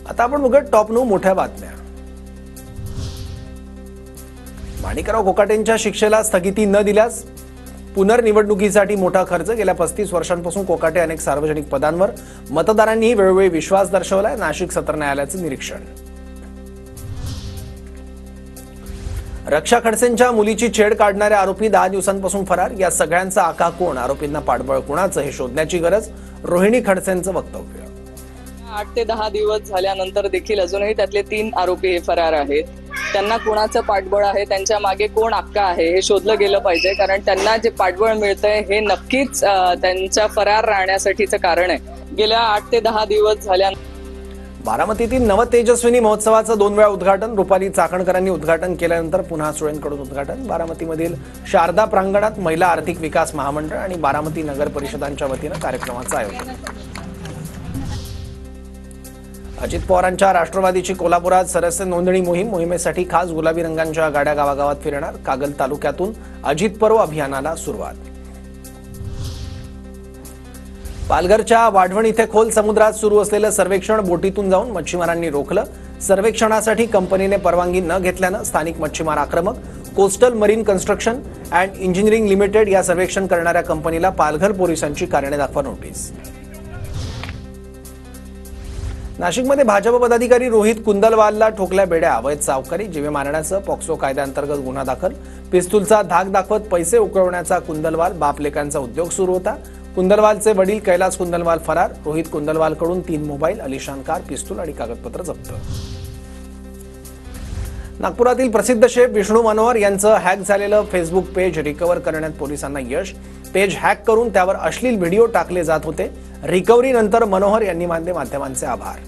आता आपण बघूया टॉप 9 मोठ्या बातम्या। माणिकराव कोकाटेंच्या शिक्षेला स्थगिती न दिल्यास पुनर्निवडणुकीसाठी मोठा खर्च। गेल्या 35 वर्षांपासून कोकाटे अनेक सार्वजनिक पदांवर, मतदारांनीही वेळोवेळी विश्वास दर्शवलाय। नाशिक सत्र न्यायालयाचे निरीक्षण। रक्षा खडसेंच्या मुलीची छेड काढणारे आरोपी 10 दिवसांपासून फरार। या सगळ्यांचा आका कोण, आरोपींना पाठबळ कोणाचं हे शोधण्याची गरज। रोहिणी खडसेंचं वक्तव्य। 8 ते 10 दिवस झाल्यानंतर देखील अजूनही त्यातले 3 आरोपी हे फरार आहेत। त्यांना कोणाचं पाठबळ आहे, त्यांच्या मागे कोण अक्का आहे हे शोधलं गेलं पाहिजे, कारण त्यांना जे पाठबळ मिळतंय हे नक्कीच त्यांच्या फरार राहण्यासाठीचं कारण आहे। गेल्या 8 ते 10 दिवस झाल्या बारामतीतील नवतेजस्विनी महोत्सवाचं 2 वेळा उद्घाटन। रुपाली चाकणकरांनी उद्घाटन केल्यानंतर पुन्हा सुळेंकडून उद्घाटन। बारामतीमधील शारदा प्रांगणात महिला आर्थिक विकास महामंडळ आणि बारामती नगर परिषदांच्या वतीनं कार्यक्रमाचं आयोजन। अजित पवारांच्या राष्ट्रवादीची कोल्हापुरात सदस्य नोंदणी मोहिमेसाठी खास गुलाबी रंगांच्या गाड्या गावागावात फिरणार। कागल तालुक्यातून अजित पर्व अभियानाला सुरुवात। पालघरच्या वाढवण इथे खोल समुद्रात सुरू असलेलं सर्वेक्षण बोटीतून जाऊन मच्छीमारांनी रोखलं। सर्वेक्षणासाठी कंपनीने परवानगी न घेतल्यानं स्थानिक मच्छीमार आक्रमक। Coastal marine construction and engineering limited या सर्वेक्षण करणाऱ्या कंपनीला पालघर पोलिसांची कारणे दाखवा नोटीस। नाशिकमध्ये भाजप पदाधिकारी रोहित कुंदलवालला ठोकल्या बेड्या। अवैध सावकारी, जीवे मारण्याचं पॉक्सो कायद्याअंतर्गत गुन्हा दाखल। पिस्तूलचा धाक दाखवत पैसे उकळवण्याचा कुंदलवाल बापलेकांचा उद्योग सुरू होता। कुंदलवालचे वडील कैलास कुंदलवाल फरार। रोहित कुंदलवालकडून 3 मोबाईल, अलिशान कार, पिस्तूल आणि कागदपत्र जप्त। नागपुरातील प्रसिद्ध शेफ विष्णू मनोहर यांचं हॅक झालेलं फेसबुक पेज रिकव्हर करण्यात पोलिसांना यश। पेज हॅक करून त्यावर अश्लील व्हिडिओ टाकले जात होते। रिकव्हरीनंतर मनोहर यांनी मानले माध्यमांचे आभार।